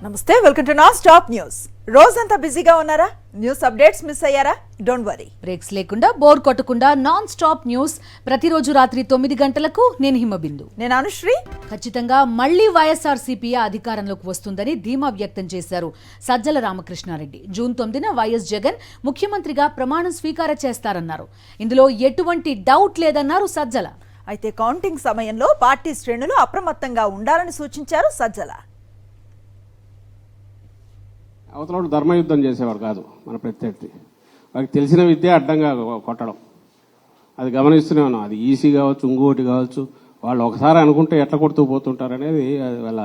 నమస్తే, welcome to non stop news. రోజంతా బిజీగా ఉన్నారా? న్యూస్ అప్డేట్స్ మిస్ అయ్యారా? డోంట్ వరీ, బ్రేక్స్ లేకుండా బోర్ కొట్టకుండా నాన్ స్టాప్ న్యూస్ ప్రతిరోజు రాత్రి 9 గంటలకు. నేను హిమబిందు. నేను అనుశ్రీ. ఖచ్చితంగా మళ్లీ వైఎస్ఆర్సీపీ అధికారంలోకి వస్తుందని ధీమా వ్యక్తం చేశారు సజ్జల రామకృష్ణారెడ్డి. జూన్ 9న వైఎస్ జగన్ ముఖ్యమంత్రిగా ప్రమాణం స్వీకారం చేస్తారన్నారు. ఇందులో ఎటువంటి డౌట్ లేదన్నారు సజ్జల. అయితే కౌంటింగ్ సమయంలో పార్టీ శ్రేణులు అప్రమత్తంగా ఉండాలని సూచించారు సజ్జల. అవతల ధర్మయుద్ధం చేసేవాడు కాదు మన ప్రత్యర్థి. వారికి తెలిసిన విద్య అడ్డంగా కొట్టడం, అది గమనిస్తూనే ఉన్నాం. అది ఈసీ కావచ్చు, ఇంకోటి కావచ్చు. వాళ్ళు ఒకసారి అనుకుంటే ఎట్లా కొడుతూ పోతుంటారు అనేది వాళ్ళ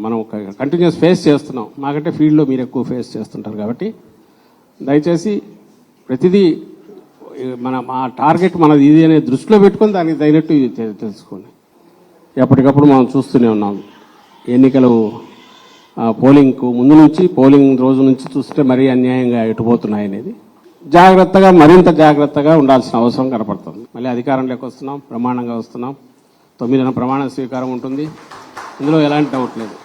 మనం కంటిన్యూస్ ఫేస్ చేస్తున్నాం. మాకంటే ఫీల్డ్లో మీరు ఎక్కువ ఫేస్ చేస్తుంటారు కాబట్టి దయచేసి ప్రతిదీ మా టార్గెట్ మనది ఇది అనే దృష్టిలో పెట్టుకొని దానికి తగినట్టు తెలుసుకోండి. ఎప్పటికప్పుడు మనం చూస్తూనే ఉన్నాం. ఎన్నికలు పోలింగ్కు ముందు నుంచి, పోలింగ్ రోజు నుంచి చూస్తే మరీ అన్యాయంగా ఎటుపోతున్నాయి అనేది జాగ్రత్తగా, మరింత జాగ్రత్తగా ఉండాల్సిన అవసరం కనపడుతుంది. మళ్ళీ అధికారంలోకి వస్తున్నాం, ప్రమాణంగా వస్తున్నాం. 9న ప్రమాణ స్వీకారం ఉంటుంది. ఇందులో ఎలాంటి డౌట్ లేదు.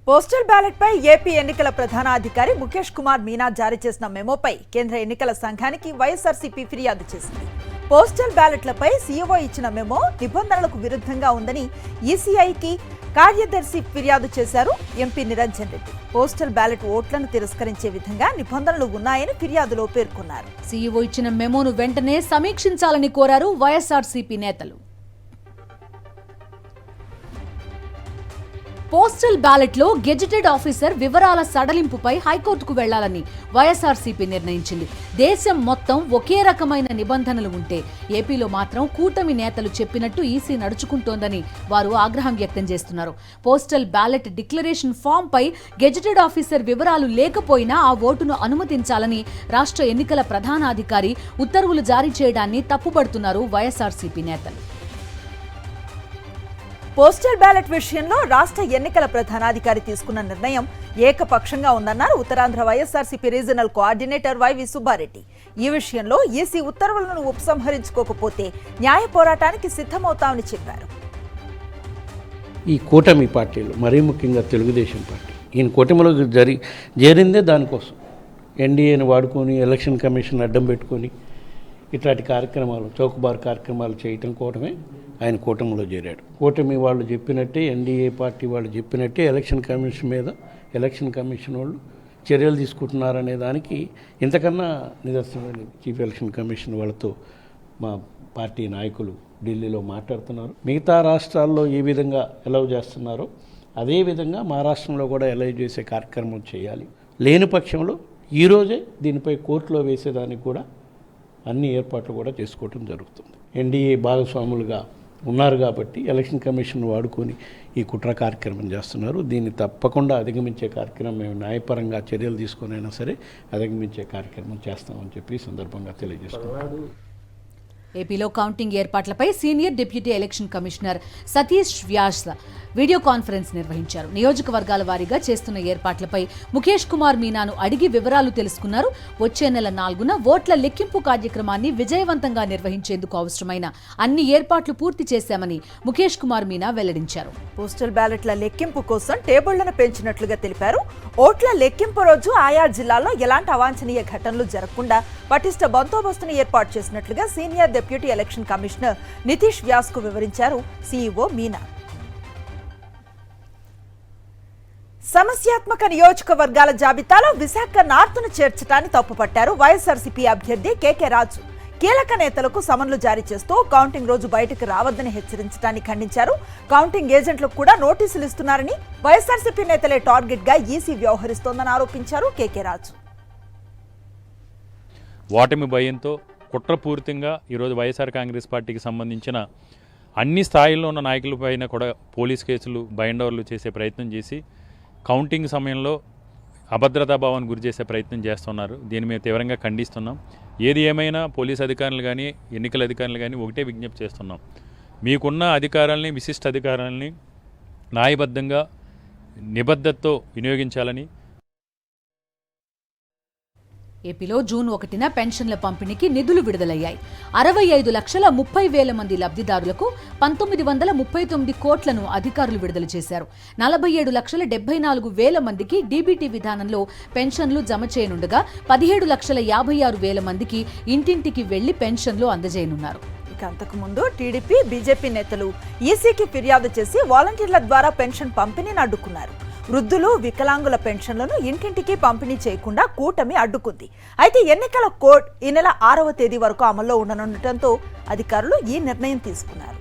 పోస్టల్ బ్యాలెట్ పై ఏపీ ఎన్నికల ప్రధానాధికారి ముఖేష్ కుమార్ మీనా జారీ చేసిన మెమోపై కేంద్ర ఎన్నికల సంఘానికి వైఎస్ఆర్సీపీ ఫిర్యాదు చేసింది. పోస్టల్ బ్యాలెట్లపై సీఈఓ ఇచ్చిన మెమో నిబంధనలకు విరుద్ధంగా ఉందని ఈసీఐకి కార్యదర్శి ఫిర్యాదు చేశారు MP Niranjan Reddy. Postal ballot ఓట్లను తిరస్కరించే విధంగా నిబంధనలు ఉన్నాయని ఫిర్యాదులో పేర్కొన్నారు. సీఈఓ ఇచ్చిన మెమోను వెంటనే సమీక్షించాలని కోరారు వైఎస్ఆర్సీపీ నేతలు. పోస్టల్ బ్యాలెట్ లో గెజెటెడ్ ఆఫీసర్ వివరాల సడలింపుపై హైకోర్టుకు వెళ్లాలని వైఎస్ఆర్సీపీ నిర్ణయించింది. దేశం మొత్తం ఒకే రకమైన నిబంధనలు ఉంటే ఏపీలో మాత్రం కూటమి నేతలు చెప్పినట్టు ఈసీ నడుచుకుంటోందని వారు ఆగ్రహం వ్యక్తం చేస్తున్నారు. పోస్టల్ బ్యాలెట్ డిక్లరేషన్ ఫామ్ పై గెజెటెడ్ ఆఫీసర్ వివరాలు లేకపోయినా ఆ ఓటును అనుమతించాలని రాష్ట్ర ఎన్నికల ప్రధానాధికారి ఉత్తర్వులు జారీ చేయడాన్ని తప్పుపడుతున్నారు వైఎస్ఆర్సీపీ నేతలు. పోస్టల్ బ్యాలెట్ విషయంలో రాష్ట్ర ఎన్నికల ప్రధానాధికారి తీసుకున్న నిర్ణయం ఏకపక్షంగా ఉందన్నారు ఉత్తరాంధ్ర వైఎస్ఆర్సీపీ రీజనల్ కోఆర్డినేటర్ వైవి సుబ్బారెడ్డి. ఈ విషయంలో ఈసీ ఉత్తర్వులను ఉపసంహరించుకోకపోతే న్యాయ పోరాటానికి సిద్ధమవుతామని చెప్పారు. ఈ కూటమి పార్టీలు, మరీ ముఖ్యంగా తెలుగుదేశం పార్టీ, ఈయన కూటమిలో చేరిందే దానికోసం. ఎన్డీఏని వాడుకొని, ఎలక్షన్ కమిషన్ అడ్డం పెట్టుకొని ఇట్లాంటి కార్యక్రమాలు, చౌకబారు కార్యక్రమాలు చేయటం కోసమే ఆయన కూటమిలో చేరాడు. కూటమి వాళ్ళు చెప్పినట్టే, ఎన్డీఏ పార్టీ వాళ్ళు చెప్పినట్టే ఎలక్షన్ కమిషన్ మీద ఎలక్షన్ కమిషన్ వాళ్ళు చర్యలు తీసుకుంటున్నారనే దానికి ఇంతకన్నా నిదర్శనం చీఫ్ ఎలక్షన్ కమిషన్ వాళ్ళతో మా పార్టీ నాయకులు ఢిల్లీలో మాట్లాడుతున్నారు. మిగతా రాష్ట్రాల్లో ఏ విధంగా అలౌ చేస్తున్నారో అదేవిధంగా మా రాష్ట్రంలో కూడా అలౌ చేసే కార్యక్రమం చేయాలి. లేని పక్షంలో ఈరోజే దీనిపై కోర్టులో వేసేదానికి కూడా అన్ని ఏర్పాట్లు కూడా చేసుకోవటం జరుగుతుంది. ఎన్డీఏ భాగస్వాములుగా ఉన్నారు కాబట్టి ఎలక్షన్ కమిషన్ వాడుకొని ఈ కుట్ర కార్యక్రమం చేస్తున్నారు. దీన్ని తప్పకుండా అధిగమించే కార్యక్రమం మేము న్యాయపరంగా చర్యలు తీసుకొనైనా సరే అధిగమించే కార్యక్రమం చేస్తామని చెప్పి ఈ సందర్భంగా తెలియజేస్తున్నాను. ఏపీలో కౌంటింగ్ ఏర్పాట్లపై senior deputy election commissioner Satish Vyas video conference నిర్వహించారు. నియోజకవర్గాల వారీగా చేస్తున్న ఏర్పాట్లపై ముఖేష్ కుమార్ మీనాను అడిగి వివరాలు తెలుసుకున్నారు. వచ్చే నెల 4న ఓట్ల లెక్కింపు కార్యక్రమాన్ని విజయవంతంగా నిర్వహించేందుకు అవసరమైన అన్ని ఏర్పాట్లు పూర్తి చేశామని ముఖేష్ కుమార్ మీనా వెల్లడించారు. పోస్టల్ బ్యాలెట్ల లెక్కింపు కోసం టేబుళ్లను పెంచినట్లుగా తెలిపారు. ఓట్ల లెక్కింపు రోజు ఆయా జిల్లాల్లో ఎలాంటి అవాంఛనీయ ఘటనలు జరగకుండా పటిష్ట బందోబస్తును ఏర్పాటు చేసినట్లుగా senior deputy election commissioner Nitish Vyas కు వివరించారు సీఈఓ మీనా. సమస్యాత్మక నియోజకవర్గాల జాబితాలో విశాఖ నార్త్ను చేర్చడాన్ని తప్పుపట్టారు వైఎస్ఆర్సీపీ అభ్యర్థి కేకే రాజు. కీలక నేతలకు సమన్లు జారీ చేస్తూ కౌంటింగ్ రోజు బయటకు రావద్దని హెచ్చరించడాన్ని ఖండించారు. కౌంటింగ్ ఏజెంట్లకు కూడా నోటీసులు ఇస్తున్నారని, వైఎస్ఆర్సీపీ నేతలే టార్గెట్ గా ఈసీ వ్యవహరిస్తోందని ఆరోపించారు కేకే రాజు. ఓటమి భయంతో కుట్రపూరితంగా ఈరోజు వైఎస్ఆర్ కాంగ్రెస్ పార్టీకి సంబంధించిన అన్ని స్థాయిల్లో ఉన్న నాయకులపైన కూడా పోలీస్ కేసులు, బైండోవర్లు చేసే ప్రయత్నం చేసి కౌంటింగ్ సమయంలో అభద్రతాభావాన్ని గురి చేసే ప్రయత్నం చేస్తున్నారు. దీన్ని మేము తీవ్రంగా ఖండిస్తున్నాం. ఏది ఏమైనా పోలీస్ అధికారులు కానీ, ఎన్నికల అధికారులు కానీ ఒకటే విజ్ఞప్తి చేస్తున్నాం. మీకున్న అధికారాలని, విశిష్ట అధికారాలని న్యాయబద్ధంగా, నిబద్ధతతో వినియోగించాలని, ఏపీలో జూన్ 1న పెన్షన్ల పంపిణీకి నిధులు విడుదలయ్యాయి. 65,30,000 మంది లబ్ధిదారులకు 1939 కోట్లను అధికారులు విడుదల చేశారు. 47,74,000 మందికి డీబీటీ విధానంలో పెన్షన్లు జమ చేయనుండగా 17,56,000 మందికి ఇంటింటికి వెళ్లి పెన్షన్లు అందజేయనున్నారు. అంతకుముందు టీడీపీ, బీజేపీ నేతలు ఈసీకి ఫిర్యాదు చేసి వాలంటీర్ల ద్వారా పెన్షన్ పంపిణీని అడ్డుకున్నారు. వృద్ధులు, వికలాంగుల పెన్షన్లను ఇంటింటికి పంపిణీ చేయకుండా కూటమి అడ్డుకుంది. అయితే ఎన్నికల కోడ్ ఈ నెల 6వ తేదీ వరకు అమల్లో ఉండనుండటంతో అధికారులు ఈ నిర్ణయం తీసుకున్నారు.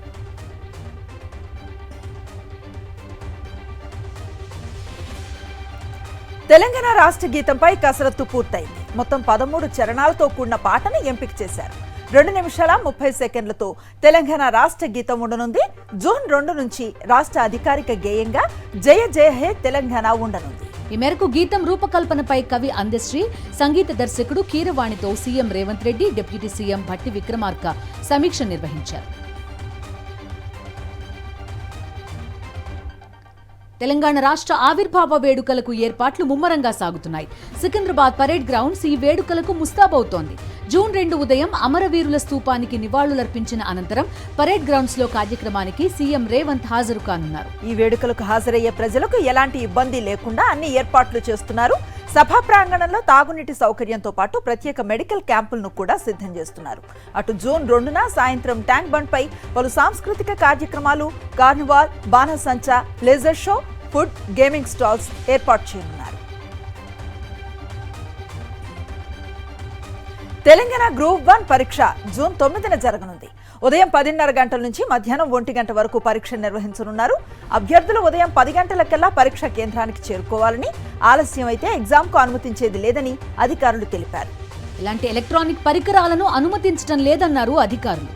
తెలంగాణ రాష్ట్ర గీతంపై కసరత్తు పూర్తయింది. మొత్తం 13 చరణాలతో కూడిన పాటను ఎంపిక చేశారు. 2 నిమిషాల 30 సెకండ్లతో తెలంగాణ రాష్ట్ర గీతం ఉండనుంది. జూన్ 2 నుంచి రాష్ట్ర అధికారిక గేయంగా జయ జయ హే తెలంగాణ ఉండనుంది. ఈ మేరకు గీతం రూపకల్పనపై కవి అందశ్రీ, సంగీత దర్శకుడు కీరవాణితో CM Revanth Reddy, deputy CM Bhatti Vikramarka సమీక్ష నిర్వహించారు. తెలంగాణ రాష్ట్ర ఆవిర్భావ వేడుకలకు ఏర్పాట్లు ముమ్మరంగా సాగుతున్నాయి. సికింద్రాబాద్ పరేడ్ గ్రౌండ్స్ ఈ వేడుకలకు ముస్తాబవుతోంది. జూన్ 2 ఉదయం అమరవీరుల స్తూపానికి నివాళులర్పించిన అనంతరం పరేడ్ గ్రౌండ్స్ లో కార్యక్రమానికి సీఎం రేవంత్ హాజరు కానున్నారు. ఈ వేడుకలకు హాజరయ్యే ప్రజలకు ఎలాంటి ఇబ్బంది లేకుండా అన్ని ఏర్పాట్లు చేస్తున్నారు. సభా ప్రాంగణంలో తాగునీటి సౌకర్యంతో పాటు ప్రత్యేక మెడికల్ క్యాంపులను కూడా సిద్ధం చేస్తున్నారు. అటు జూన్ 2న సాయంత్రం ట్యాంక్ బండ్ పై పలు సాంస్కృతిక కార్యక్రమాలు, కార్నివాల్, బాణసంచా, laser show, food, gaming stalls ఏర్పాటు చేయనున్నారు. తెలంగాణ గ్రూప్ 1 పరీక్ష జూన్ 9న జరగనుంది. ఉదయం 10:30 గంటల నుంచి మధ్యాహ్నం 1 గంట వరకు పరీక్ష నిర్వహించనున్నారు. అభ్యర్థులు ఉదయం 10 గంటలకల్లా పరీక్ష కేంద్రానికి చేరుకోవాలని, ఆలస్యం అయితే ఎగ్జామ్కు అనుమతించేది లేదని అధికారులు తెలిపారు. ఇలాంటి ఎలక్ట్రానిక్ పరికరాలను అనుమతించడం లేదన్నారు అధికారులు.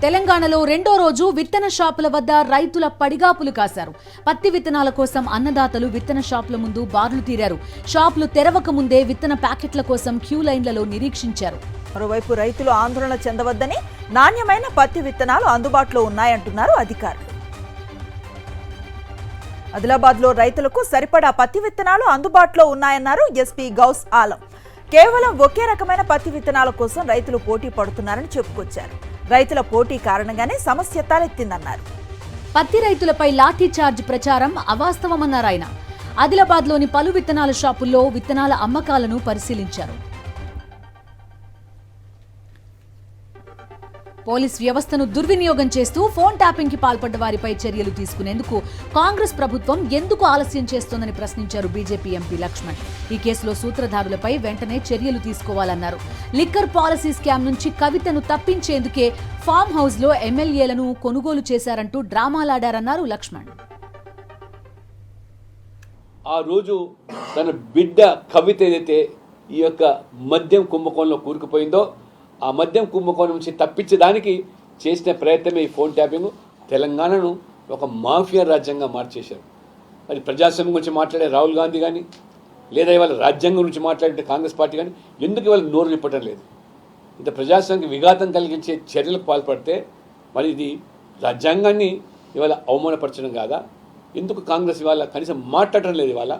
తెలంగాణలో రెండో రోజు విత్తన షాపుల వద్ద రైతుల పడిగాపులు కాశారు. పత్తి విత్తనాల కోసం అన్నదాతలు విత్తన షాపుల ముందు బారులు తీరారు. షాపులు తెరవక ముందే విత్తన ప్యాకెట్ల కోసం క్యూ లైన్లలో నిరీక్షించారు. మరోవైపు రైతులు ఆందోళన చెందవద్దని, నాణ్యమైన పత్తి విత్తనాలు అందుబాటులో ఉన్నాయంటున్నారు అధికారులు. ఆదిలాబాద్లో రైతులకు సరిపడా పత్తి విత్తనాలు అందుబాటులో ఉన్నాయన్నారు ఎస్పీ గౌస్ ఆలం. కేవలం ఒకే రకమైన పత్తి విత్తనాల కోసం రైతులు పోటీ పడుతున్నారని చెప్పుకొచ్చారు. రైతుల పోటీ కారణంగానే సమస్య తలెత్తిందన్నారు. పత్తి రైతులపై లాఠీ చార్జ్ ప్రచారం అవాస్తవమన్నారు ఆయన. ఆదిలాబాద్లోని పలు విత్తనాల షాపుల్లో విత్తనాల అమ్మకాలను పరిశీలించారు. పోలీస్ వ్యవస్థను దుర్వినియోగం చేస్తూ ఫోన్ ట్యాపింగ్ కి పాల్పడ్డ వారిపై చర్యలు తీసుకునేందుకు కాంగ్రెస్ ప్రభుత్వం ఎందుకు ఆలస్యం చేస్తోందని ప్రశ్నించారు బీజేపీ ఎంపీ లక్ష్మణ్. ఈ కేసులో సూత్రధారులపై వెంటనే చర్యలు తీసుకోవాలన్నారు. లిక్కర్ పాలసీ స్కామ్ నుంచి కవితను తప్పించేందుకే ఫామ్ హౌస్ లో ఎమ్మెల్యేలను కొనుగోలు చేశారంటూ డ్రామాలాడారన్నారు లక్ష్మణ్. ఆ రోజు తన బిడ్డ కవిత ఏదైతే ఈ యొక్క మద్యం కుంభకోణంలో కూరుకుపోయిందో, ఆ మద్యం కుంభకోణం నుంచి తప్పించడానికి చేసిన ప్రయత్నమే ఈ ఫోన్ ట్యాపింగ్. తెలంగాణను ఒక మాఫియా రాజ్యంగా మార్చేశారు. మరి ప్రజాస్వామ్యం గురించి మాట్లాడే రాహుల్ గాంధీ కానీ, లేదా ఇవాళ రాజ్యాంగం గురించి మాట్లాడే కాంగ్రెస్ పార్టీ కానీ ఎందుకు ఇవాళ నోరు విప్పటం లేదు? ఇంత ప్రజాస్వామ్యానికి విఘాతం కలిగించే చర్యలకు పాల్పడితే మరి ఇది రాజ్యాంగాన్ని ఇవాళ అవమానపరచడం కాదా? ఎందుకు కాంగ్రెస్ ఇవాళ కనీసం మాట్లాడటం లేదు? ఇవాళ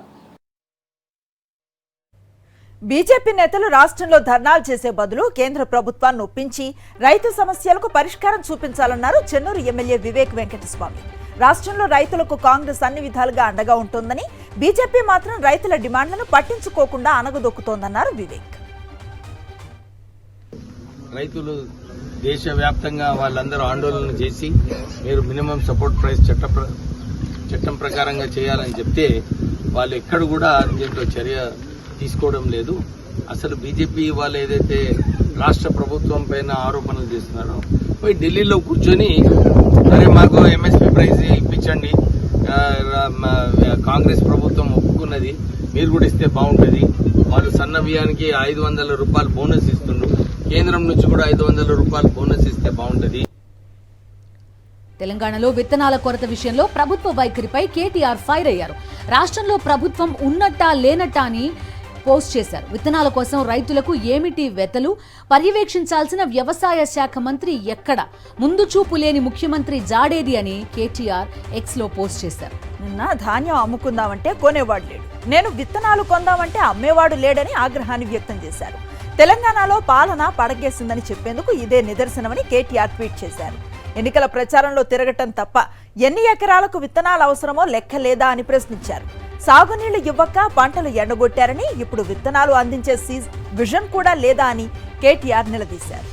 బీజేపీ నేతలు రాష్ట్రంలో ధర్నాలు చేసే బదులు కేంద్ర ప్రభుత్వాన్ని ఒప్పించి రైతు సమస్యలకు పరిష్కారం చూపించాలన్నారు చెన్నూరు ఎమ్మెల్యే వివేక్ వెంకటస్వామి. రాష్ట్రంలో రైతులకు కాంగ్రెస్ అన్ని విధాలుగా అండగా ఉంటోందని, బీజేపీ మాత్రం రైతుల డిమాండ్లను పట్టించుకోకుండా అనగదొక్కుతోందన్నారు వివేక్. రైతులు దేశవ్యాప్తంగా వాళ్ళందరూ ఆందోళన చేసి మీరు మినిమం సపోర్ట్ ప్రైస్ చట్టం ప్రకారంగా చేయాలని చెప్తే వాళ్ళు ఎక్కడ కూడా దీంట్లో చర్య తీసుకోవడం లేదు. అసలు బీజేపీ వాళ్ళు ఏదైతే రాష్ట్ర ప్రభుత్వం పైన ఆరోపణలు చేస్తున్నారో పోయి ఢిల్లీలో కూర్చొని అరే మాకు ఎంఎస్పీ ప్రైజ్ ఇప్పించండి, కాంగ్రెస్ ప్రభుత్వం ఒప్పుకున్నది, మీరు కూడా ఇస్తే బాగుంటుంది. వాళ్ళు సన్న బియ్యానికి 500 రూపాయలు బోనస్ ఇస్తుండ్రు, కేంద్రం నుంచి కూడా 500 రూపాయలు బోనస్ ఇస్తే బాగుంటుంది. తెలంగాణలో విత్తనాల కొరత విషయంలో ప్రభుత్వ వైఖరిపై కేటీఆర్ ఫైర్ అయ్యారు. రాష్ట్రంలో ప్రభుత్వం ఉన్నట్టా లేనట్టా అని పోస్ట్ చేశారు. విత్తనాల కోసం రైతులకు ఏమిటి వెతలు, పర్యవేక్షించాల్సిన వ్యవసాయ శాఖ మంత్రి ఎక్కడ, ముందు చూపు లేని ముఖ్యమంత్రి జాడేది అని కేటీఆర్ ఎక్స్లో పోస్ట్ చేశారు. నిన్న ధాన్యం అమ్ముకుందామంటే కొనేవాడు లేడు, నేను విత్తనాలు కొందామంటే అమ్మేవాడు లేడని ఆగ్రహాన్ని వ్యక్తం చేశారు. తెలంగాణలో పాలన పడగేసిందని చెప్పేందుకు ఇదే నిదర్శనమని కేటీఆర్ ట్వీట్ చేశారు. ఎన్నికల ప్రచారంలో తిరగటం తప్ప ఎన్ని ఎకరాలకు విత్తనాలు అవసరమో లెక్క లేదా అని ప్రశ్నించారు. సాగునీళ్లు ఇవ్వక పంటలు ఎండగొట్టారని, ఇప్పుడు విత్తనాలు అందించే విజన్ కూడా లేదా అని కేటీఆర్ నిలదీశారు.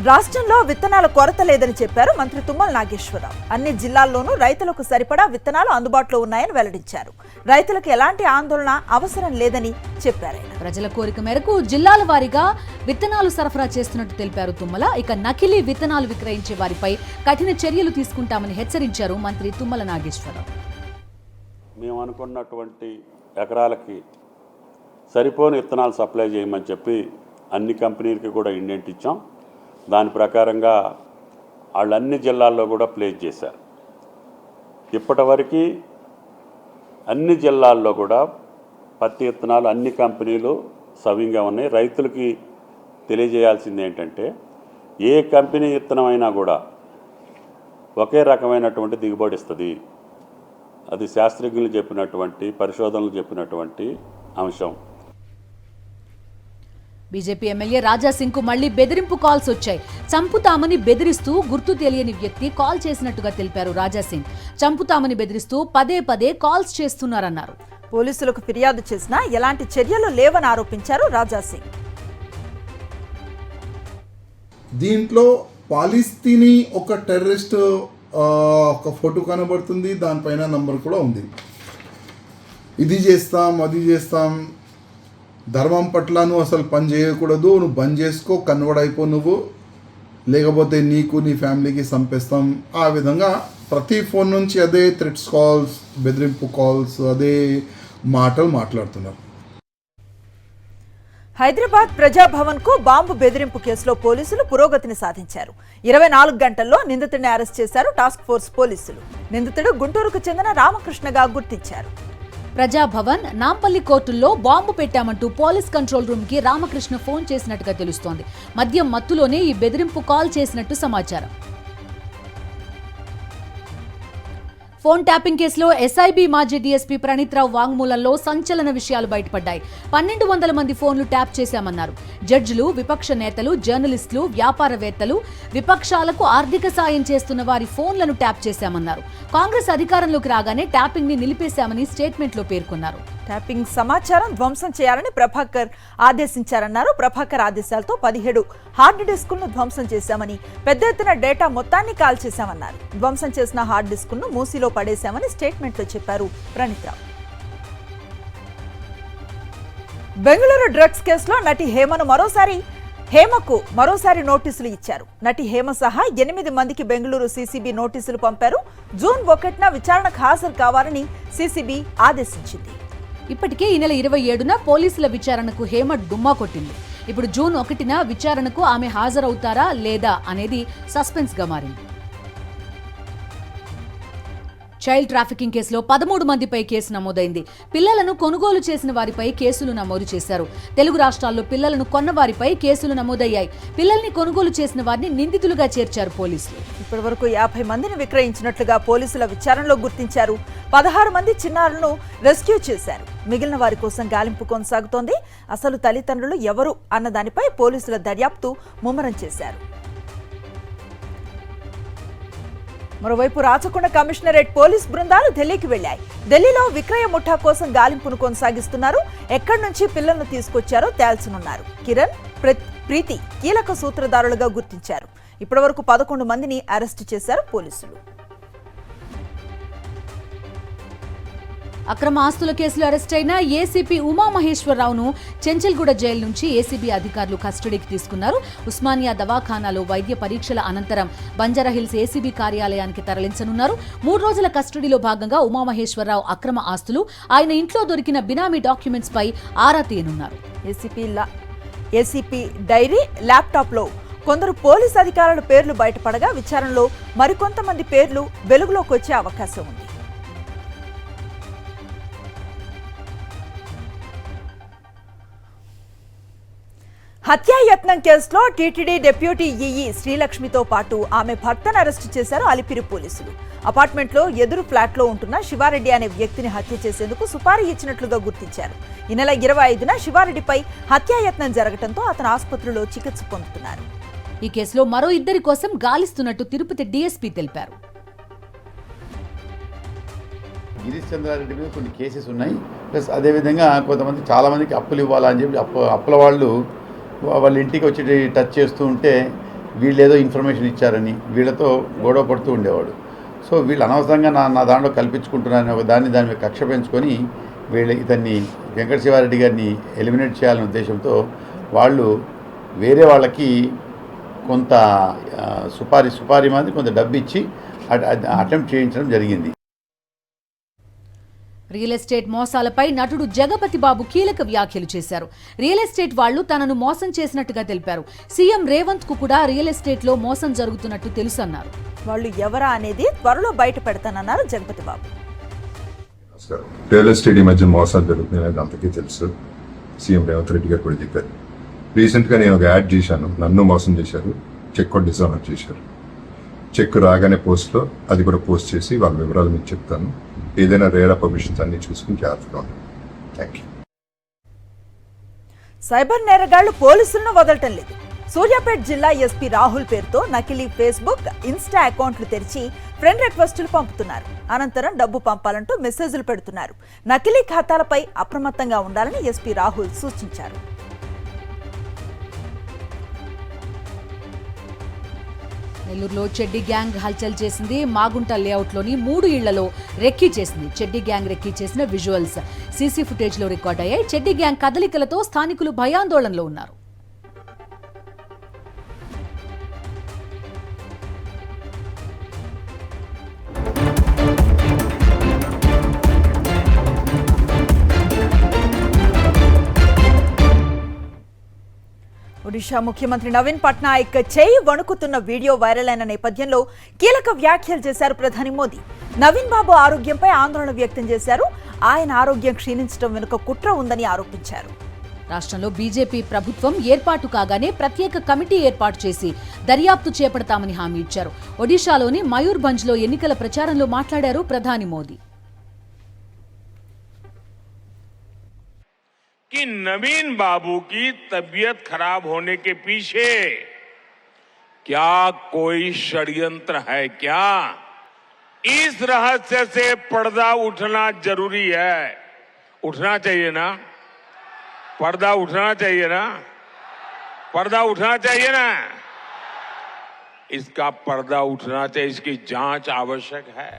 రాష్ట్రంలో విత్తనాల కొరత లేదని చెప్పారు మంత్రి తుమ్మల నాగేశ్వరరావు. అన్ని జిల్లాల్లోనూ రైతులకు సరిపడా విత్తనాలు అందుబాటులో ఉన్నాయని వెల్లడించారు. రైతులకు ఎలాంటి ఆందోళన అవసరం లేదని చెప్పారు. ప్రజల కోరిక మేరకు జిల్లాల వారీగా విత్తనాలు సరఫరా చేస్తున్నట్టు తెలిపారు తుమ్మల. ఇక నకిలీ విత్తనాలు విక్రయించే వారిపై కఠిన చర్యలు తీసుకుంటామని హెచ్చరించారు మంత్రి తుమ్మల నాగేశ్వరరావు. మేము అనుకున్నటువంటి ఎకరాలకి సరిపోని విత్తనాలు సప్లై చేయమని చెప్పి అన్ని కంపెనీలకి కూడా ఇండెంట్ ఇచ్చాం. దాని ప్రకారంగా వాళ్ళు అన్ని జిల్లాల్లో కూడా ప్లేస్ చేశారు. ఇప్పటివరకు అన్ని జిల్లాల్లో కూడా పత్తి విత్తనాలు అన్ని కంపెనీలు సవ్యంగా ఉన్నాయి. రైతులకి తెలియజేయాల్సింది ఏంటంటే, ఏ కంపెనీ విత్తనం అయినా కూడా ఒకే రకమైనటువంటి దిగుబడి ఇస్తుంది. అది శాస్త్రజ్ఞులు చెప్పినటువంటి, పరిశోధనలు చెప్పినటువంటి అంశం. బీజేపీ ఎమ్మెల్యే రాజాసింగ్ కు మళ్లీ బెదిరింపు కాల్స్ వచ్చాయి. చంపుతామని బెదిరిస్తూ గుర్తు తెలియని వ్యక్తి కాల్ చేసినట్టుగా తెలిపారు రాజాసింగ్. చంపుతామని బెదిరిస్తూ పదే పదే కాల్స్ చేస్తున్నారన్నారు. పోలీసులకు ఫిర్యాదు చేసినా ఎలాంటి చర్యలు లేవని ఆరోపించారు రాజాసింగ్. దీంట్లో పాలిస్తీనీ ఒక టెర్రరిస్ట్ ఒక ఫోటో కనబడుతుంది, దానిపైన నంబర్ కూడా ఉంది. ఇది చేస్తాం, అది చేస్తాం, ధర్మం పట్ల నువ్వు అసలు పని చేయకూడదు, నువ్వు బంద్ చేసుకో, కన్వర్ట్ అయిపో నువ్వు, లేకపోతే నీకు నీ ఫ్యామిలీకి చంపేస్తాం. ఆ విధంగా ప్రతి ఫోన్ నుంచి అదే థ్రెట్స్ కాల్స్, బెదిరింపు కాల్స్, అదే మాటలు మాట్లాడుతున్నారు. హైదరాబాద్ ప్రజాభవన్ కు బాంబు బెదిరింపు కేసులో పోలీసులు పురోగతిని సాధించారు. 24 గంటల్లో నిందితుడిని అరెస్ట్ చేశారు టాస్క్ ఫోర్స్ పోలీసులు. నిందితుడు గుంటూరుకు చెందిన రామకృష్ణగా గుర్తించారు. ప్రజాభవన్, నాంపల్లి కోర్టుల్లో బాంబు పెట్టామంటూ పోలీస్ కంట్రోల్ రూమ్ కి రామకృష్ణ ఫోన్ చేసినట్టుగా తెలుస్తోంది. మద్యం మత్తులోనే ఈ బెదిరింపు కాల్ చేసినట్టు సమాచారం. ఫోన్ ట్యాపింగ్ కేసులో ఎస్ఐబి మాజీ డీఎస్పీ ప్రణీత్ రావు వాంగ్మూలంలో సంచలన విషయాలు బయటపడ్డాయి. 1200 మంది ఫోన్లు ట్యాప్ చేశామన్నారు. జడ్జిలు, విపక్ష నేతలు, జర్నలిస్టులు, వ్యాపారవేత్తలు, విపక్షాలకు ఆర్థిక సాయం చేస్తున్న వారి ఫోన్లను ట్యాప్ చేశామన్నారు. కాంగ్రెస్ అధికారంలోకి రాగానే ట్యాపింగ్ ని నిలిపేశామని స్టేట్మెంట్లో పేర్కొన్నారు. ట్యాపింగ్ సమాచారం ధ్వంసం చేయాలని ప్రభాకర్ ఆదేశించారన్నారు. ప్రభాకర్ ఆదేశాలతో 17 హార్డ్ డిస్కులను ధ్వంసం చేశామని, పెద్ద ఎత్తున డేటా మొత్తాన్ని కాల్ చేశామన్నారు. ధ్వంసం చేసిన హార్డ్ డిస్కులను మూసీలో పడేశామని స్టేట్మెంట్లో చెప్పారు ప్రణీత్ రావు. బెంగళూరు డ్రగ్స్ కేసులో నటి హేమకు మరోసారి నోటీసులు ఇచ్చారు. నటి హేమ సహా 8 మందికి బెంగళూరు సీసీబీ నోటీసులు పంపారు. జూన్ 1న విచారణకు హాజరు కావాలని సీసీబీ ఆదేశించింది. ఇప్పటికే ఈ నెల 27న పోలీసుల విచారణకు హేమ డుమ్మా కొట్టింది. ఇప్పుడు జూన్ 1న విచారణకు ఆమె హాజరవుతారా లేదా అనేది సస్పెన్స్ గా మారింది. చైల్డ్ ట్రాఫికింగ్ కేసులో 13 మందిపై కేసు నమోదైంది. పిల్లలను కొనుగోలు చేసిన వారిపై కేసులు నమోదు చేశారు. తెలుగు రాష్ట్రాల్లో పిల్లలను కొన్న వారిపై కేసులు నమోదయ్యాయి. పిల్లల్ని కొనుగోలు చేసిన వారిని నిందితులుగా చేర్చారు పోలీసులు. ఇప్పటివరకు 50 మందిని విక్రయించినట్లుగా పోలీసుల విచారణలో గుర్తించారు. 16 మంది చిన్నారులను రెస్క్యూ చేశారు. మిగిలిన వారి కోసం గాలింపు కొనసాగుతోంది. అసలు తల్లిదండ్రులు ఎవరు అన్న దానిపై పోలీసుల దర్యాప్తు ముమ్మరం చేశారు. మరోవైపు రాచకొండ కమిషనరేట్ పోలీస్ బృందాలు ఢిల్లీకి వెళ్లాయి. ఢిల్లీలో విక్రయ ముఠా కోసం గాలింపును కొనసాగిస్తున్నారు. ఎక్కడి నుంచి పిల్లలను తీసుకొచ్చారో తేల్చనున్నారు. కిరణ్, ప్రీతి కీలక సూత్రధారులుగా గుర్తించారు. ఇప్పటివరకు 11 మందిని అరెస్టు చేశారు పోలీసులు. అక్రమ ఆస్తుల కేసులో అరెస్ట్ అయిన ఏసీపీ ఉమామహేశ్వరరావును చెంచల్గూడ జైలు నుంచి ఏసీబీ అధికారులు కస్టడీకి తీసుకున్నారు. ఉస్మానియా దవాఖానాలో వైద్య పరీక్షల అనంతరం బంజారాహిల్స్ ఏసీబీ కార్యాలయానికి తరలించనున్నారు. 3 రోజుల కస్టడీలో భాగంగా ఉమామహేశ్వరరావు అక్రమ ఆస్తులు, ఆయన ఇంట్లో దొరికిన బినామీ డాక్యుమెంట్స్ పై ఆరా తీయనున్నారు. ఏసీపీ డైరీ, ల్యాప్టాప్లో కొందరు పోలీస్ అధికారుల పేర్లు బయటపడగా విచారణలో మరికొంతమంది పేర్లు వెలుగులోకి వచ్చే అవకాశం ఉంది. హత్యాయత్నం కేసులో టీటీడీ డిప్యూటీ ఈఈ శ్రీలక్ష్మితో పాటు ఆమె భర్తను అరెస్టు చేశారు అలిపిరి పోలీసులు. అపార్ట్మెంట్లో ఎదురు ఫ్లాట్లో ఉంటున్న శివారెడ్డి అనే వ్యక్తిని హత్య చేసేందుకు సుపారీ ఇచ్చినట్లుగా గుర్తించారు. ఈ నెల 25న శివారెడ్డిపై హత్యాయత్నం జరగడంతో అతను ఆసుపత్రిలో చికిత్స పొందుతున్నారు. ఈ కేసులో మరో ఇద్దరి కోసం గాలిస్తున్నట్టు తిరుపతి డీఎస్పీ తెలిపారు. గిరీష్ చంద్రారెడ్డి మీద కొన్ని కేసెస్ ఉన్నాయి. ప్లస్ అదేవిధంగా కొంతమంది చాలామందికి అప్పులు ఇవ్వాలని చెప్పి అప్పుల వాళ్ళ ఇంటికి వచ్చి టచ్ చేస్తూ ఉంటే వీళ్ళు ఏదో ఇన్ఫర్మేషన్ ఇచ్చారని వీళ్ళతో గొడవ పడుతూ ఉండేవాడు. సో వీళ్ళు అనవసరంగా నా దాంట్లో కల్పించుకుంటున్నారని ఒక దాని మీద కక్ష పెంచుకొని ఇతన్ని వెంకట శివారెడ్డి గారిని ఎలిమినేట్ చేయాలనే ఉద్దేశంతో వాళ్ళు వేరే వాళ్ళకి కొంత సుపారీ మంది కొంత డబ్బు ఇచ్చి అటెంప్ట్ చేయించడం జరిగింది. రియల్ ఎస్టేట్ మోసాలపై నటుడు జగపతి బాబు కీలక వ్యాఖ్యలు చేశారు. రియల్ ఎస్టేట్ వాళ్లు తనను మోసం చేసినట్టుగా తెలిపారు. సీఎం రేవంత్ కు కూడా రియల్ ఎస్టేట్ లో మోసం జరుగుతున్నట్టు తెలుసన్నారు. వాళ్ళు ఎవరా అనేది త్వరలో బయట పెడతానన్నారు జగపతి బాబు. రియల్ ఎస్టేట్ ఈ మధ్య మోసాలు జరుగుతున్నాయి, అంతకీ తెలుసు. సీఎం రేవంత్ రెడ్డి గారు కూడా చెప్పారు. రీసెంట్ గా నేను ఒక యాడ్ చేశాను, నన్ను మోసం చేశారు, చెక్ కూడా డిజానర్ చేశారు. చెక్ రాగానే పోస్ట్ లో అది కూడా పోస్ట్ చేసి వాళ్ళ వివరాలు మీకు చెప్తాను. ఏదైనా రేరా పర్మిషన్స్ అన్ని చూసుకుని జాగ్రత్తగా ఉండండి. Thank you. సైబర్ నేరగాళ్లు పోలీసులను వదలటం లేదు. సూర్యాపేట జిల్లా ఎస్పీ రాహుల్ పేరుతో నకిలీ ఫేస్బుక్, ఇన్స్టా అకౌంట్లు తెరిచి ఫ్రెండ్ రిక్వెస్టులు పంపుతున్నారు. అనంతరం డబ్బు పంపాలంటూ మెసేజ్లు పెడుతున్నారు. నకిలీ ఖాతాలపై అప్రమత్తంగా ఉండాలని ఎస్పీ రాహుల్ సూచించారు. నెల్లూరులో చెడ్డీ గ్యాంగ్ హల్చల్ చేసింది. మాగుంట లేఅవుట్లోని 3 ఇళ్లలో రెక్కీ చేసింది. చెడ్డీ గ్యాంగ్ రెక్కీ చేసిన విజువల్స్ సీసీ ఫుటేజ్లో రికార్డ్ అయ్యాయి. చెడ్డీ గ్యాంగ్ కదలికలతో స్థానికులు భయాందోళనలో ఉన్నారు. ఒడిషా ముఖ్యమంత్రి నవీన్ పట్నాయక్ చేయి వణుకుతున్న వీడియో వైరల్ అయిన నేపథ్యంలో కీలక వ్యాఖ్యలు చేశారు ప్రధాని మోదీ. నవీన్ బాబు ఆరోగ్యంపై ఆందోళన వ్యక్తం చేశారు. ఆయన ఆరోగ్యం క్షీణించడం వెనుక కుట్ర ఉందని ఆరోపించారు. రాష్ట్రంలో బీజేపీ ప్రభుత్వం ఏర్పాటు కాగానే ప్రత్యేక కమిటీ ఏర్పాటు చేసి దర్యాప్తు చేపడతామని హామీ ఇచ్చారు. ఒడిషాలోని మయూర్భంజ్లో ఎన్నికల ప్రచారంలో మాట్లాడారు ప్రధాని మోదీ. कि नवीन बाबू की तबीयत खराब होने के पीछे क्या कोई षड्यंत्र है क्या? इस रहस्य से पर्दा उठना जरूरी है. उठना चाहिए ना? पर्दा उठना चाहिए ना? पर्दा उठना चाहिए ना? इसका पर्दा उठना चाहिए. इसकी जांच आवश्यक है.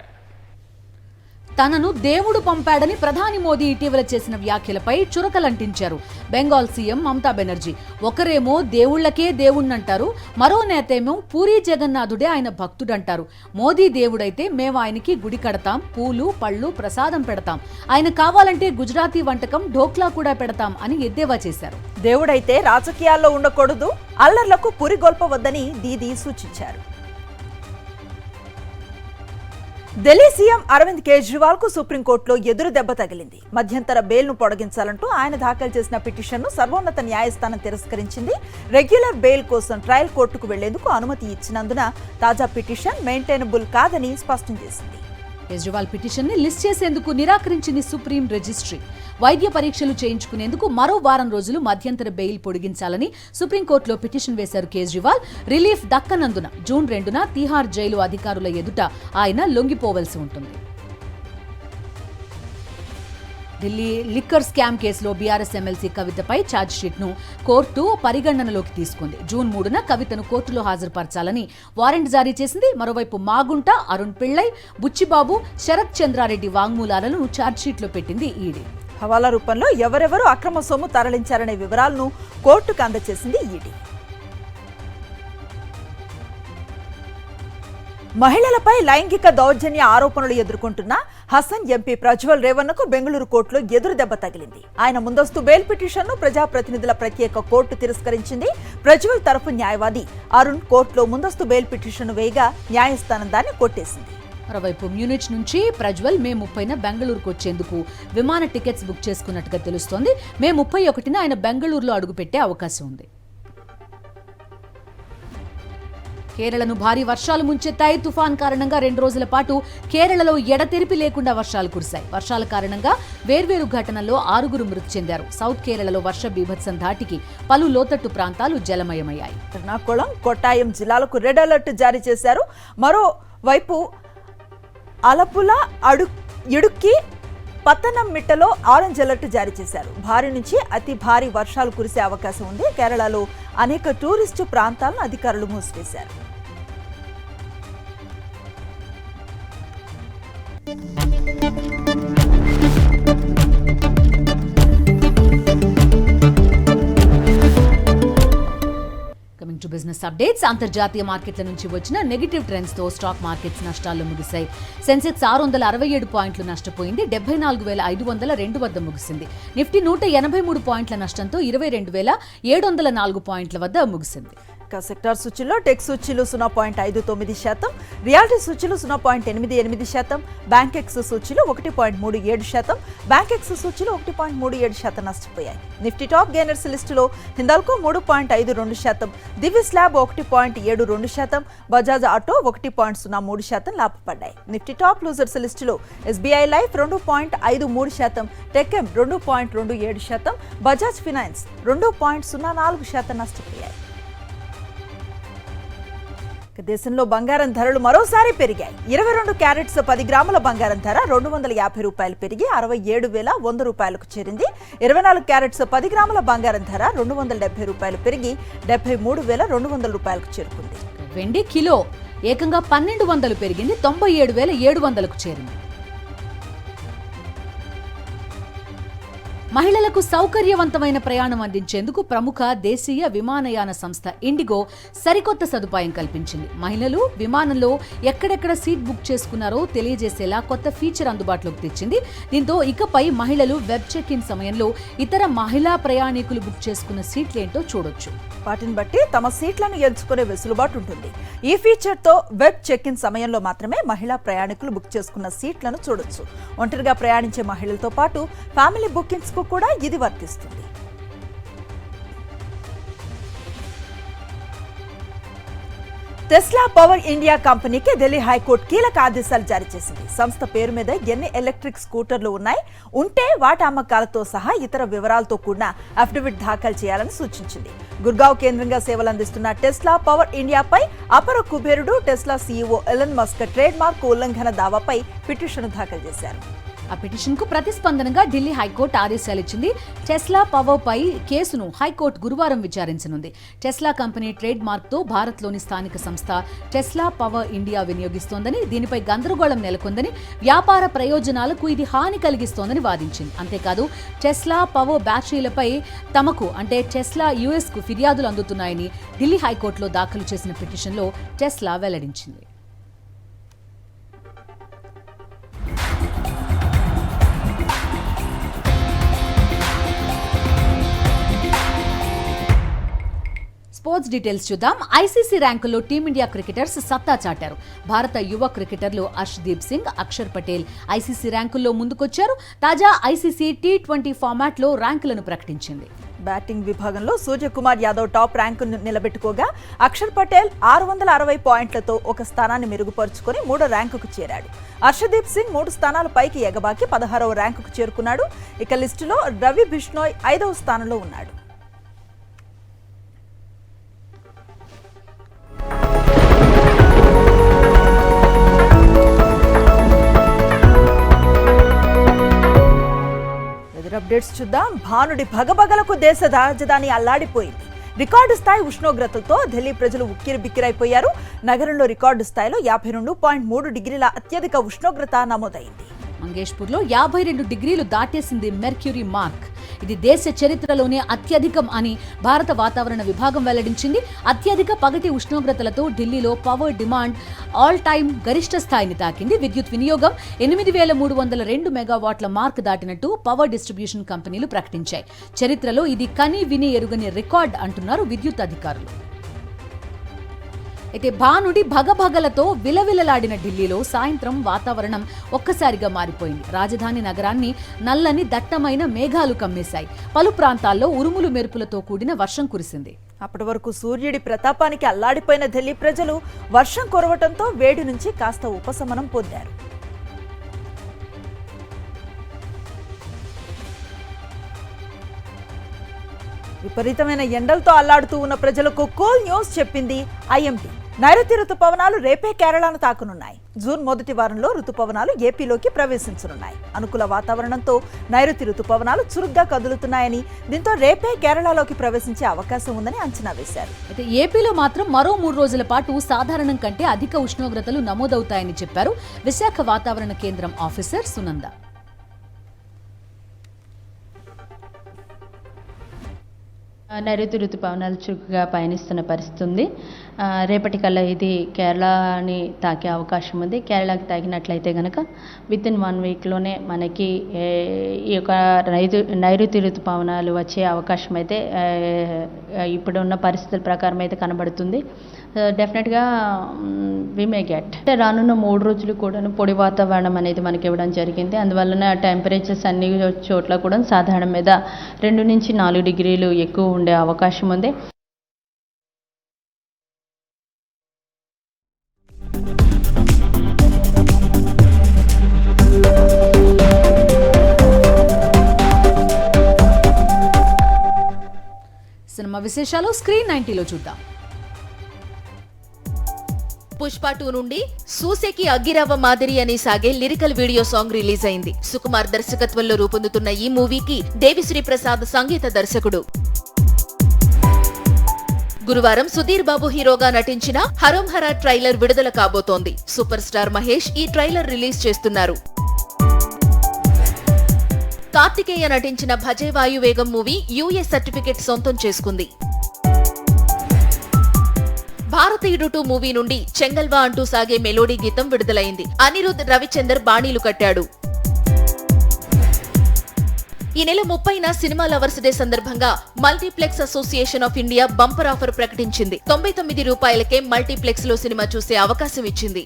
తనను దేవుడు పంపాడని ప్రధాని మోదీ ఇటీవల చేసిన వ్యాఖ్యలపై చురకలంటించారు బెంగాల్ సీఎం మమతా బెనర్జీ. ఒకరేమో దేవుళ్లకే దేవుణ్ణంటారు, మరో నేతేమో పూరీ జగన్నాథుడే ఆయన భక్తుడంటారు. మోదీ దేవుడైతే మేము ఆయనకి గుడి కడతాం, పూలు పళ్ళు ప్రసాదం పెడతాం, ఆయన కావాలంటే గుజరాతీ వంటకం ఢోక్లా కూడా పెడతాం అని ఎద్దేవా చేశారు. దేవుడైతే రాజకీయాల్లో ఉండకూడదు, అల్లర్లకు పురిగొల్పవద్దని దీదీ సూచించారు. ఢిల్లీ సీఎం అరవింద్ కేజ్రీవాల్ కు సుప్రీంకోర్టులో ఎదురు దెబ్బ తగిలింది. మధ్యంతర బెయిల్ను పొడిగించాలంటూ ఆయన దాఖలు చేసిన పిటిషన్ను సర్వోన్నత న్యాయస్థానం తిరస్కరించింది. రెగ్యులర్ బెయిల్ కోసం ట్రయల్ కోర్టుకు వెళ్లేందుకు అనుమతి ఇచ్చినందున తాజా పిటిషన్ మెయింటైనబుల్ కాదని స్పష్టం చేసింది. కేజ్రీవాల్ పిటిషన్ ని లిస్ట్ చేసేందుకు నిరాకరించింది సుప్రీం రిజిస్ట్రీ. వైద్య పరీక్షలు చేయించుకునేందుకు మరో వారం రోజులు మధ్యంతర బెయిల్ పొడిగించాలని సుప్రీంకోర్టులో పిటిషన్ వేశారు కేజ్రీవాల్. రిలీఫ్ దక్కనందున జూన్ 2న తీహార్ జైలు అధికారుల ఎదుట ఆయన లొంగిపోవలసి ఉంటుంది. ఢిల్లీ లిక్కర్ స్కామ్ కేసులో బీఆర్ఎస్ ఎమ్మెల్సీ కవితపై ఛార్జ్షీట్ను కోర్టు పరిగణనలోకి తీసుకుంది. జూన్ 3న కవితను కోర్టులో హాజరుపరచాలని వారెంట్ జారీ చేసింది. మరోవైపు మాగుంట, అరుణ్ పిళ్ళై, బుచ్చిబాబు, శరత్ చంద్రారెడ్డి వాంగ్మూలాలను ఛార్జ్షీట్లో పెట్టింది ఈడీ. హవాలా రూపంలో ఎవరెవరు అక్రమ సొమ్ము తరలించారనే వివరాలను కోర్టుకు అందజేసింది ఈడీ. మహిళలపై లైంగిక దౌర్జన్య ఆరోపణలు ఎదుర్కొంటున్న హసన్ ఎంపీ ప్రజ్వల్ రేవన్నకు బెంగళూరు కోర్టులో ఎదురు దెబ్బ తగిలింది. ఆయన ముందస్తు బెయిల్ పిటిషన్ను ప్రజాప్రతినిధుల ప్రత్యేక కోర్టు తిరస్కరించింది. ప్రజ్వల్ తరఫు న్యాయవాది అరుణ్ కోర్టులో ముందస్తు బెయిల్ పిటిషన్ను వేయగా న్యాయస్థానం దాన్ని కొట్టేసింది. మరోవైపు మ్యూనిచ్ నుంచి ప్రజ్వల్ మే 30న బెంగళూరుకు వచ్చేందుకు విమాన టికెట్స్ బుక్ చేసుకున్నట్టుగా తెలుస్తోంది. మే 31న ఆయన బెంగళూరులో అడుగుపెట్టే అవకాశం ఉంది. కేరళను భారీ వర్షాలు ముంచెత్తాయి. తుఫాన్ కారణంగా 2 రోజుల పాటు కేరళలో ఎడతెరిపి లేకుండా వర్షాలు కురిశాయి. వర్షాల కారణంగా వేర్వేరు ఘటనల్లో 6 మృతి చెందారు. సౌత్ కేరళలో వర్ష బీభత్సం ధాటికి పలు లోతట్టు ప్రాంతాలు జలమయమయ్యాయి. ఎర్నాకుళం, కొట్టాయం జిల్లాలకు రెడ్ అలర్ట్ జారీ చేశారు. మరోవైపు అలపుల, ఇడుక్కి, పత్తనంమిట్టలో ఆరెంజ్ అలర్ట్ జారీ చేశారు. భారీ నుంచి అతి భారీ వర్షాలు కురిసే అవకాశం ఉంది. కేరళలో అనేక టూరిస్టు ప్రాంతాలను అధికారులు మూసివేశారు. Coming to business updates. అంతర్జాతీయ మార్కెట్ల నుంచి వచ్చిన నెగటివ్ ట్రెండ్స్ తో స్టాక్ మార్కెట్స్ నష్టాల్లో ముగిశాయి. సెన్సెక్స్ 667 పాయింట్లు నష్టపోయింది. 74,502 వద్ద ముగిసింది. నిఫ్టీ 183 పాయింట్ల నష్టంతో 22,704 పాయింట్ల వద్ద ముగిసింది. సెక్టార్ సూచీలో టెక్ సూచీలు 0.59%, రియాలిటీ సూచీలు 0.88%, బ్యాంకెక్స్ సూచీలు 1.37%, బ్యాంకెక్స్ సూచీలు 1.37% నష్టపోయాయి. నిఫ్టీ టాప్ గెయినర్స్ లిస్టులో హిందాల్కో 3.52%, దివిస్ ల్యాబ్ 1.72%, బజాజ్ ఆటో 1.03% లాభపడ్డాయి. నిఫ్టీ టాప్ లూజర్స్ లిస్టులో SBI Life 2.53%, TechM 2.27%, Bajaj Finance 2.04% నష్టపోయాయి. దేశంలో బంగారం ధరలు మరోసారి పెరిగాయి. 22 క్యారెట్స్ 10 గ్రాముల బంగారం ధర ₹250 పెరిగి 67,100 రూపాయలకు చేరింది. 24 క్యారెట్స్ 10 గ్రాముల బంగారం ధర ₹270 పెరిగి 73,200 రూపాయలకు చేరుకుంది. వెండి కిలో ఏకంగా 1200 పెరిగింది, 97,700కు చేరింది. మహిళలకు సౌకర్యవంతమైన ప్రయాణం అందించేందుకు ప్రముఖ దేశీయ విమానయాన సంస్థ ఇండిగో సరికొత్త సదుపాయం కల్పించింది. మహిళలు విమానంలో ఎక్కడెక్కడ సీట్ బుక్ చేసుకున్నారో తెలియజేసేలా కొత్త ఫీచర్ అందుబాటులోకి తెచ్చింది. దీంతో ఇకపై మహిళలు వెబ్ చెక్ ఇన్ సమయంలో ఇతర మహిళా ప్రయాణికులు బుక్ చేసుకున్న సీట్లేంటో చూడొచ్చు. వాటిని బట్టి తమ సీట్లను ఎంచుకునే వెసులుబాటు ఉంటుంది. ఈ ఫీచర్తో వెబ్ చెక్ ఇన్ సమయంలో మాత్రమే మహిళా ప్రయాణికులు బుక్ చేసుకున్న సీట్లను చూడొచ్చు. ఒంటరిగా ప్రయాణించే మహిళలతో పాటు ఫ్యామిలీ బుకింగ్స్ కు కూడా ఇది వర్తిస్తుంది. టెస్లా పవర్ ఇండియా కంపెనీకి ఢిల్లీ హైకోర్టు కీలక ఆదేశాలు జారీ చేసింది. సంస్థ పేరు మీద ఎన్ని ఎలక్ట్రిక్ స్కూటర్లు ఉంటే వాటి అమ్మకాలతో సహా ఇతర వివరాలతో కూడిన అఫిడవిట్ దాఖలు చేయాలని సూచించింది. గుర్గావ్ కేంద్రంగా సేవలు అందిస్తున్న టెస్లా పవర్ ఇండియాపై అపర కుబేరుడు Tesla CEO Elon Musk trade mark ఉల్లంఘన దావాపై పిటిషన్ దాఖలు చేశారు. ఆ పిటిషన్ కు ప్రతిస్పందనగా ఢిల్లీ హైకోర్టు ఆదేశాలు ఇచ్చింది. టెస్లా పవర్ పై కేసును హైకోర్టు గురువారం విచారించనుంది. టెస్లా కంపెనీ ట్రేడ్ మార్క్ తో భారత్ లోని స్థానిక సంస్థ టెస్లా పవర్ ఇండియా వినియోగిస్తోందని, దీనిపై గందరగోళం నెలకొందని, వ్యాపార ప్రయోజనాలకు ఇది హాని కలిగిస్తోందని వాదించింది. అంతేకాదు టెస్లా పవర్ బ్యాటరీలపై తమకు అంటే టెస్లా యుఎస్ కు ఫిర్యాదులు అందుతున్నాయని ఢిల్లీ హైకోర్టులో దాఖలు చేసిన పిటిషన్లో టెస్లా వెల్లడించింది. స్పోర్ట్స్ డీటెయిల్స్ చూద్దాం. ఐసీసీ ర్యాంకుల్లో టీమిండియా క్రికెటర్స్ సత్తా చాటారు. భారత యువ క్రికెటర్లు హర్షదీప్ సింగ్, అక్షర్ పటేల్ ఐసీసీ ర్యాంకుల్లో ముందుకొచ్చారు. తాజా ఐసీసీ T20 ఫార్మాట్లో ర్యాంకులను ప్రకటించింది. బ్యాటింగ్ విభాగంలో సూర్యకుమార్ యాదవ్ టాప్ ర్యాంకును నిలబెట్టుకోగా అక్షర్ పటేల్ 660 పాయింట్లతో ఒక స్థానాన్ని మెరుగుపరుచుకొని 3వ ర్యాంకుకు చేరాడు. హర్షదీప్ సింగ్ 3 స్థానాల పైకి ఎగబాకి 16వ ర్యాంకుకు చేరుకున్నాడు. ఇక లిస్టులో రవి బిష్నోయ్ 5వ స్థానంలో ఉన్నాడు. అప్డేట్స్ చూద్దాం. భానుడి భగభగలకు దేశ రాజధాని అల్లాడిపోయింది. రికార్డు స్థాయి ఉష్ణోగ్రతలతో ఢిల్లీ ప్రజలు ఉక్కిరిబిక్కిరైపోయారు. నగరంలో రికార్డు స్థాయిలో 52.3 డిగ్రీల అత్యధిక ఉష్ణోగ్రత నమోదైంది. మంగేష్పూర్లో 52 డిగ్రీలు దాటేసింది మెర్క్యూరీ మార్క్. ఇది దేశ చరిత్రలోనే అత్యధికం అని భారత వాతావరణ విభాగం వెల్లడించింది. అత్యధిక పగటి ఉష్ణోగ్రతలతో ఢిల్లీలో పవర్ డిమాండ్ ఆల్ టైమ్ గరిష్ట స్థాయిని తాకింది. విద్యుత్ వినియోగం 8,302 మెగావాట్ల మార్క్ దాటినట్టు పవర్ డిస్ట్రిబ్యూషన్ కంపెనీలు ప్రకటించాయి. చరిత్రలో ఇది కని విని ఎరుగని రికార్డ్ అంటున్నారు విద్యుత్ అధికారులు. అయితే భానుడి భగభగలతో విలవిలలాడిన ఢిల్లీలో సాయంత్రం వాతావరణం ఒక్కసారిగా మారిపోయింది. రాజధాని నగరాన్ని నల్లని దట్టమైన మేఘాలు కమ్మేశాయి. పలు ప్రాంతాల్లో ఉరుములు మెరుపులతో కూడిన వర్షం కురిసింది. అప్పటి వరకు సూర్యుడి ప్రతాపానికి అల్లాడిపోయిన ఢిల్లీ ప్రజలు వర్షం కురవటంతో వేడి నుంచి కాస్త ఉపశమనం పొందారు. విపరీతమైన ఎండలతో అల్లాడుతూ ఉన్న ప్రజలకు కూల్ న్యూస్ చెప్పింది ఐఎండీ. నైరుతి రుతుపవనాలు రేపే కేరళను తాకనున్నాయి. జూన్ మొదటి వారంలో రుతుపవనాలు ఏపీలోకి ప్రవేశించనున్నాయి. అనుకూల వాతావరణంతో నైరుతి రుతుపవనాలు చురుగ్గా కదులుతున్నాయని, దీంతో రేపే కేరళలోకి ప్రవేశించే అవకాశం ఉందని అంచనా వేశారు. అయితే ఏపీలో మాత్రం మరో 3 రోజుల పాటు సాధారణం కంటే అధిక ఉష్ణోగ్రతలు నమోదవుతాయని చెప్పారు విశాఖ వాతావరణ కేంద్రం ఆఫీసర్ సునంద. నైరుతి ఋతుపవనాలు చురుకుగా పయనిస్తున్న పరిస్థితి ఉంది. రేపటికల్లా ఇది కేరళని తాకే అవకాశం ఉంది. కేరళకి తాకినట్లయితే కనుక విత్ ఇన్ 1 వీక్లోనే మనకి ఈ యొక్క నైరుతి ఋతుపవనాలు వచ్చే అవకాశం అయితే ఇప్పుడున్న పరిస్థితుల ప్రకారం అయితే కనబడుతుంది. డెఫినెట్గా వి మే గెట్. రానున్న 3 రోజులు కూడా పొడి వాతావరణం అనేది మనకి ఇవ్వడం జరిగింది. అందువలన టెంపరేచర్స్ అన్ని చోట్ల కూడా సాధారణ మీద 2 నుంచి 4 డిగ్రీలు ఎక్కువ ఉండే అవకాశం ఉంది. సినిమా విశేషాలు స్క్రీన్ 90లో చూద్దాం. పుష్ప 2 నుండి సూసేకి అగ్గిరావ మాదిరి అని సాగే లిరికల్ వీడియో సాంగ్ రిలీజ్ అయింది. సుకుమార్ దర్శకత్వంలో రూపొందుతున్న ఈ మూవీకి దేవిశ్రీ ప్రసాద్ సంగీత దర్శకుడు. గురువారం సుధీర్ బాబు హీరోగా నటించిన హరోం హరా ట్రైలర్ విడుదల కాబోతోంది. సూపర్ స్టార్ మహేష్ ఈ ట్రైలర్ రిలీజ్ చేస్తున్నారు. కార్తికేయ నటించిన భజే వాయువేగం మూవీ యూఎస్ సర్టిఫికెట్ సొంతం చేసుకుంది. భారతీయుడు 2 మూవీ నుండి చెంగల్వా అంటూ సాగే మెలోడీ గీతం విడుదలైంది. అనిరుద్ రవిచందర్ బాణీలు కట్టాడు. ఈ నెల 30న సినిమా లవర్స్ డే సందర్భంగా multiplex association of India bumper offer ప్రకటించింది. ₹99కే మల్టీప్లెక్స్ లో సినిమా చూసే అవకాశం ఇచ్చింది.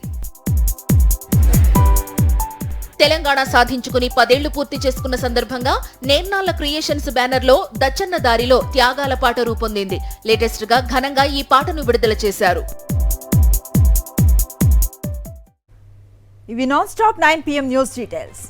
తెలంగాణ సాధించుకుని 10 ఏళ్లు పూర్తి చేసుకున్న సందర్భంగా నేర్నాళ్ల క్రియేషన్స్ బ్యానర్ లో దచ్చన్న దారిలో త్యాగాల పాట రూపొందింది. లేటెస్ట్ గా ఘనంగా ఈ పాటను విడుదల చేశారు. ఇవి non stop 9 PM news details.